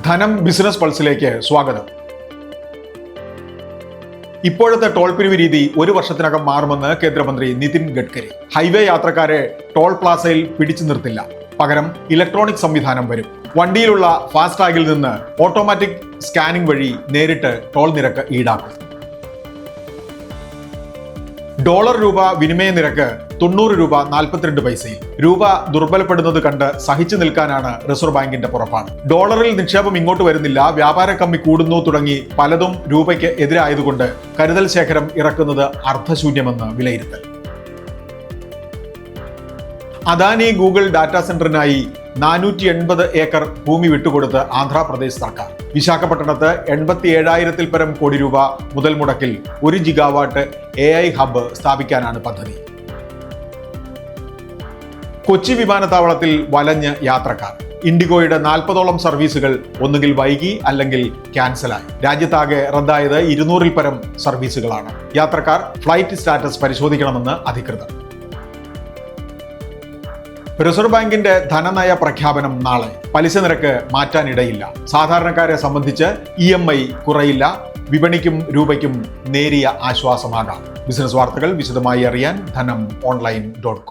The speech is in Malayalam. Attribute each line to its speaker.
Speaker 1: ധനം ബിസിനസ് പൾസിലേക്ക് സ്വാഗതം. ഇപ്പോഴത്തെ ടോൾ പിരിവ് രീതി ഒരു വർഷത്തിനകം മാറുമെന്ന് കേന്ദ്രമന്ത്രി നിതിൻ ഗഡ്കരി. ഹൈവേ യാത്രക്കാരെ ടോൾ പ്ലാസയിൽ പിടിച്ചു നിർത്തില്ല, പകരം ഇലക്ട്രോണിക് സംവിധാനം വരും. വണ്ടിയിലുള്ള ഫാസ്ടാഗിൽ നിന്ന് ഓട്ടോമാറ്റിക് സ്കാനിംഗ് വഴി നേരിട്ട് ടോൾ നിരക്ക് ഈടാക്കും. ഡോളർ രൂപ വിനിമയ നിരക്ക് 90 രൂപ 42 പൈസയിൽ. രൂപ ദുർബലപ്പെടുന്നത് കണ്ട് സഹിച്ചു നിൽക്കാനാണ് റിസർവ് ബാങ്കിന്റെ പുറപ്പാട്. ഡോളറിൽ നിക്ഷേപം ഇങ്ങോട്ട് വരുന്നില്ല, വ്യാപാര കമ്മി കൂടുന്നു തുടങ്ങി പലതും രൂപയ്ക്ക് എതിരായതുകൊണ്ട് കരുതൽ ശേഖരം ഇറക്കുന്നത് അർത്ഥശൂന്യമെന്ന് വിലയിരുത്തൽ. അദാനി ഗൂഗിൾ ഡാറ്റാ സെന്ററിനായി 480 ഏക്കർ ഭൂമി വിട്ടുകൊടുത്ത് ആന്ധ്രാപ്രദേശ് സർക്കാർ. വിശാഖപട്ടണത്ത് 87,000 പരം കോടി രൂപ മുതൽ മുടക്കിൽ 1 ജിഗാവാട്ട് AI ഹബ്ബ് സ്ഥാപിക്കാനാണ് പദ്ധതി. കൊച്ചി വിമാനത്താവളത്തിൽ വലഞ്ഞ് യാത്രക്കാർ. ഇൻഡിഗോയുടെ 40ഓളം സർവീസുകൾ ഒന്നുകിൽ വൈകി അല്ലെങ്കിൽ ക്യാൻസലായി. രാജ്യത്താകെ റദ്ദായത് 200-ൽ പരം സർവീസുകളാണ്. യാത്രക്കാർ ഫ്ലൈറ്റ് സ്റ്റാറ്റസ് പരിശോധിക്കണമെന്ന് അധികൃതർ. റിസർവ് ബാങ്കിന്റെ ധനനയ പ്രഖ്യാപനം നാളെ. പലിശ നിരക്ക് മാറ്റാനിടയില്ല. സാധാരണക്കാരെ സംബന്ധിച്ച് EMI കുറയില്ല. വിപണിക്കും രൂപയ്ക്കും നേരിയ ആശ്വാസമാകാം. ബിസിനസ് വാർത്തകൾ വിശദമായി അറിയാൻ ധനം online.com.